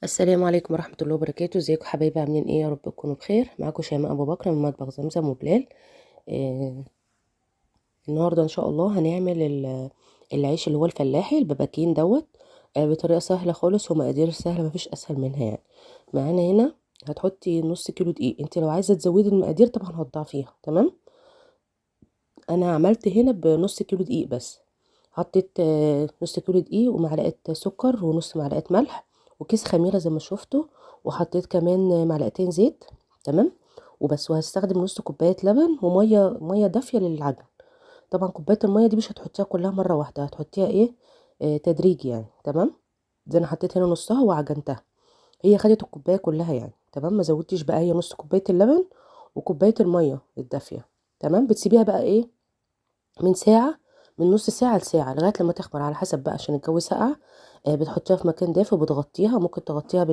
السلام عليكم ورحمة الله وبركاته. ازيكم حبايبي؟ عاملين ايه؟ يا رب تكونوا بخير. معاكم شيماء ابو بكر من مطبخ زمزم وبلال. آه النهارده ان شاء الله هنعمل العيش اللي هو الفلاحي الباباكين دوت. بطريقة سهلة خالص ومقادير سهلة، مفيش اسهل منها يعني. معانا هنا هتحطي نص كيلو دقيق. انت لو عايزة تزودي المقادير طبعا هتضاعفيها. تمام. انا عملت هنا بنص كيلو دقيق بس. حطيت نص كيلو دقيق ومعلقه سكر ونص معلقه ملح وكيس خميره زي ما شفتوا، وحطيت كمان معلقتين زيت. تمام. وبس. وهستخدم نص كوبايه لبن وميه دافيه للعجن. طبعا كوبايه الميه دي مش هتحطيها كلها مره واحده، هتحطيها ايه، تدريجي يعني. تمام. زي انا حطيت هنا نصها وعجنتها، هي خدت الكوبايه كلها يعني. تمام. ما زودتش بقى، هي نص كوبايه اللبن وكوبايه الميه الدافيه. تمام. بتسيبيها بقى ايه، من ساعة، من نص ساعة لساعة لغاية لما تخمر، على حسب بقى عشان الجو ساقع. بتحطيها في مكان دافي وبتغطيها. ممكن تغطيها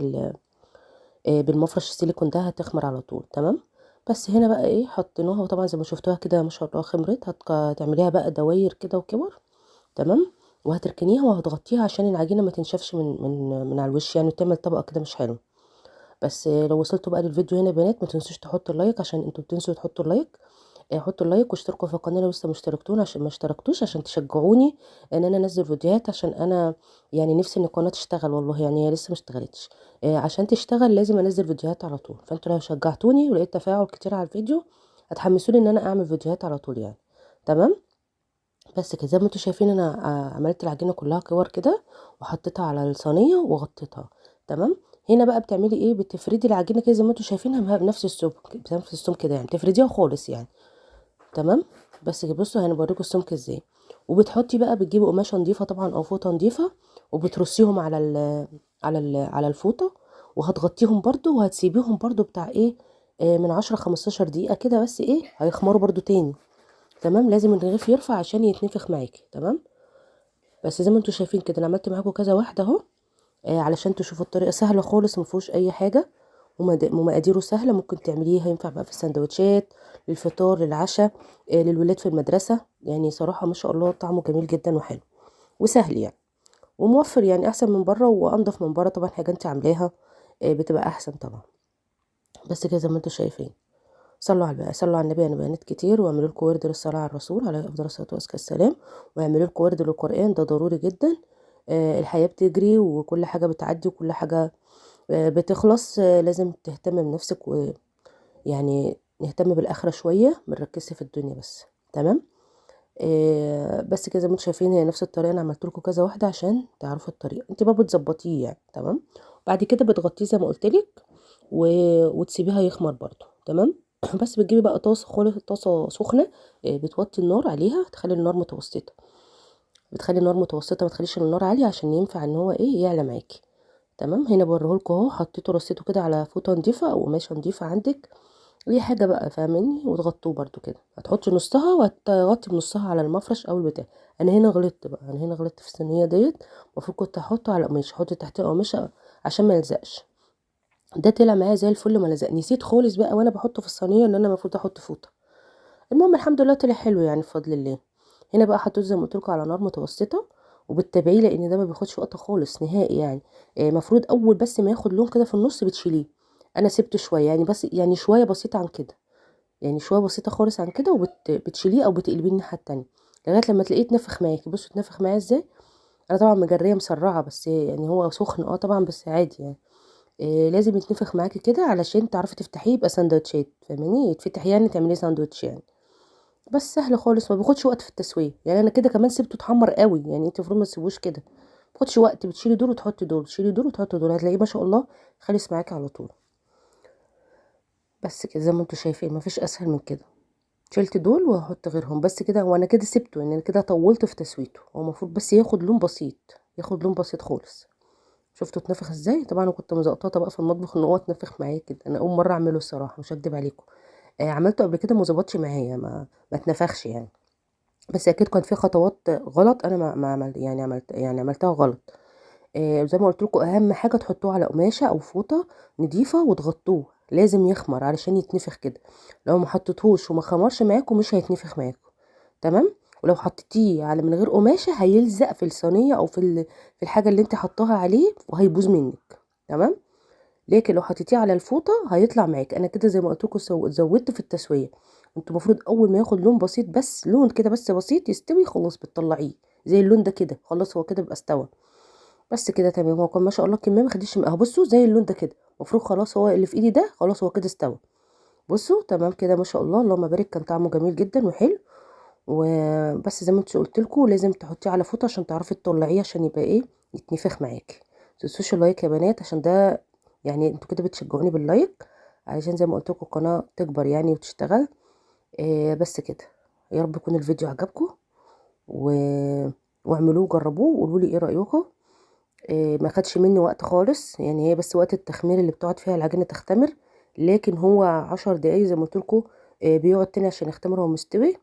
بالمفرش السيليكون ده، هتخمر على طول. تمام. بس هنا بقى ايه، حطيناها وطبعا زي ما شفتوها كده ما شاء الله خمرت. هتعمليها بقى دواير كده وكور. تمام. وهتركنيها وهتغطيها عشان العجينة ما تنشفش من على الوش يعني، وتعمل طبقة كده مش حلو. بس لو وصلتوا بقى للفيديو هنا يا بنات، ما تنسوش تحطوا اللايك عشان انتوا بتنسوا تحطوا اللايك. حطوا اللايك واشتركوا في القناه لو لسه مشتركتون، عشان ما اشتركتوش، عشان تشجعوني ان انا انزل فيديوهات. عشان انا يعني نفسي ان القناه تشتغل والله، يعني هي لسه ما اشتغلتش. عشان تشتغل لازم انزل فيديوهات على طول. فانتوا لو شجعتوني ولقيت تفاعل كتير على الفيديو هتحمسوني ان انا اعمل فيديوهات على طول يعني. تمام. بس كده زي ما انتوا شايفين انا عملت العجينه كلها كور كده وحطيتها على الصينيه وغطيتها. تمام. هنا بقى بتعملي ايه، بتفردي العجينه كده زي ما انتوا شايفينها بنفس السمك، بنفس السمك كده يعني، بتفرديها خالص يعني. تمام. بس كده بصوا هنوريكم السمك ازاي. وبتحطي بقى، بتجيبي قماشه نضيفه طبعا او فوطه نضيفه، وبترصيهم على الفوطه، وهتغطيهم برضو وهتسيبيهم برضو بتاع ايه، من 10 15 دقيقه كده. بس ايه، هيخمروا برضو تاني. تمام. لازم الرغيف يرفع عشان يتنفخ معاكي. تمام. بس زي ما انتوا شايفين كده انا عملت معاكم كذا واحده اهو. علشان تشوفوا الطريقه سهله خالص، ما فيهوش اي حاجه، ومقاديره سهله. ممكن تعمليها، ينفع بقى في السندوتشات، للفطار، للعشاء، للولاد في المدرسه. يعني صراحه ما شاء الله طعمه جميل جدا وحلو وسهل يعني، وموفر يعني، احسن من بره وانضف من بره طبعا. حاجه انت عاملاها بتبقى احسن طبعا. بس كده زي ما انتوا شايفين. صلوا على النبي يا بنات كتير، واعملوا لكم ورد للصلاه على الرسول عليه افضل الصلاه وازكى السلام. واعملوا لكم ورد للقران، ده ضروري جدا. الحياه بتجري وكل حاجه بتعدي وكل حاجه بتخلص. لازم تهتم بنفسك، ويعني نهتم بالاخره شويه، منركزش في الدنيا بس. تمام. بس كده زي ما انتم شايفين، هي نفس الطريقه. انا عملت لكم كذا واحده عشان تعرفوا الطريقه. انت بقى بتظبطيه يعني. تمام. بعد كده بتغطيه زي ما قلت لك، وتسيبيها يخمر برضو. تمام. بس بتجيبي بقى طاسه خالص، طاسه سخنه. بتوطي النار عليها، تخلي النار متوسطه. بتخلي النار متوسطه، ما تخليش النار عاليه عشان ينفع ان هو ايه، يعلى معاكي. تمام. هنا بوريهولكوا اهو، حطيته رصيته كده على فوطه نضيفه او قماشه نضيفه عندك، اي حاجه بقى فاهماني، وتغطوه برضو كده. هتحطي نصها وهتغطي بنصها على المفرش او البتاع. انا هنا غلطت بقى، انا هنا غلطت في الصينيه ديت. المفروض كنت احطه على قماشه، احط تحتيه قماشه عشان ما يلزقش. ده طلع معايا زي الفل، ما لزق. نسيت خالص بقى وانا بحطه في الصينيه ان انا المفروض احط فوطه. المهم الحمد لله طلع حلو يعني بفضل الله. هنا بقى حطيته زي ما قلت لكم على نار متوسطه، وبتتابعيه لان ده ما بياخدش وقت خالص نهائي يعني. المفروض اول بس ما ياخد لون كده في النص بتشيليه. انا سبته شويه يعني، بس يعني شويه بسيطه عن كده، يعني شويه بسيطه خالص عن كده، وبتشيليه او بتقلبيه الناحيه التانية لغايه لما تلاقيه اتنفخ معاكي. بصوا اتنفخ معايا ازاي. انا طبعا مجريه مسرعه، بس يعني هو سخن طبعا، بس عادي يعني. لازم يتنفخ معاكي كده علشان تعرفي تفتحيه يبقى سندوتشات، فاهماني، يتفتح يعني تعمليه ساندوتش يعني. بس سهل خالص، ما بياخدش وقت في التسويه يعني. انا كده كمان سبته اتحمر قوي يعني، انت المفروض ما تسيبوش كده، ما بياخدش وقت. بتشيلي دول وتحطي دول، تشيلي دول وتحطي دول، هتلاقيه ما شاء الله خلص معاكي على طول. بس كده زي ما انتوا شايفين، مفيش اسهل من كده. شلت دول وهحط غيرهم بس كده، وانا كده سبته يعني، انا كده طولت في تسويته. هو المفروض بس ياخد لون بسيط، ياخد لون بسيط خالص. شفتوا اتنفخ ازاي؟ طبعا انا كنت مزقططه بقى في المطبخ ان هو اتنفخ معايا كده. انا اول مره اعمله الصراحه، مش هكدب عليكم. عملته قبل كده ما ظبطش معايا، ما اتنفخش يعني. بس اكيد كان في خطوات غلط، انا ما عملت يعني، عملتها غلط. زي ما قلت لكم، اهم حاجه تحطوه على قماشه او فوطه نضيفه وتغطوه. لازم يخمر علشان يتنفخ كده. لو ما حطيتهوش وما خمرش معاكم مش هيتنفخ معاكم. تمام. ولو حطيتيه على من غير قماشه هيلزق في الصينيه او في الحاجه اللي انت حطاها عليه وهيبوظ منك. تمام. لكن لو حطيتيه على الفوطه هيطلع معاك. انا كده زي ما قلت لكم زودت في التسويه. انتوا المفروض اول ما ياخد لون بسيط، بس لون كده بس بسيط يستوي، خلاص بتطلعيه زي اللون ده كده، خلاص هو كده بقى استوى. بس كده تمام. هو كان ما شاء الله الكميه ما خدتش اهو، بصوا زي اللون ده كده، المفروض خلاص هو اللي في ايدي ده خلاص هو كده استوى. بصوا تمام كده ما شاء الله، اللهم بارك، كان طعمه جميل جدا وحلو. وبس زي ما انت قلت لكم لازم تحطيه على فوطه عشان تعرفي تطلعيه، عشان يبقى ايه، يتنفخ معاكي. متنسوش اللايك يا بنات، عشان ده يعني انتوا كده بتشجعوني باللايك، علشان زي ما قلت لكم القناه تكبر يعني وتشتغل. بس كده. يا رب يكون الفيديو عجبكم و... واعملوه جربوه وقولوا لي ايه رايكم. ما خدش مني وقت خالص، يعني هي بس وقت التخمير اللي بتقعد فيها العجينه تختمر، لكن هو 10 دقايق زي ما قلت لكم. بيقعد تاني عشان يختمر وهو مستوي،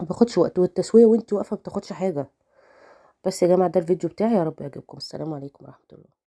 ما بياخدش وقت، والتسويه وانت واقفه ما بتاخدش حاجه. بس يا جماعه ده الفيديو بتاعي، يا رب يعجبكم. السلام عليكم ورحمه الله.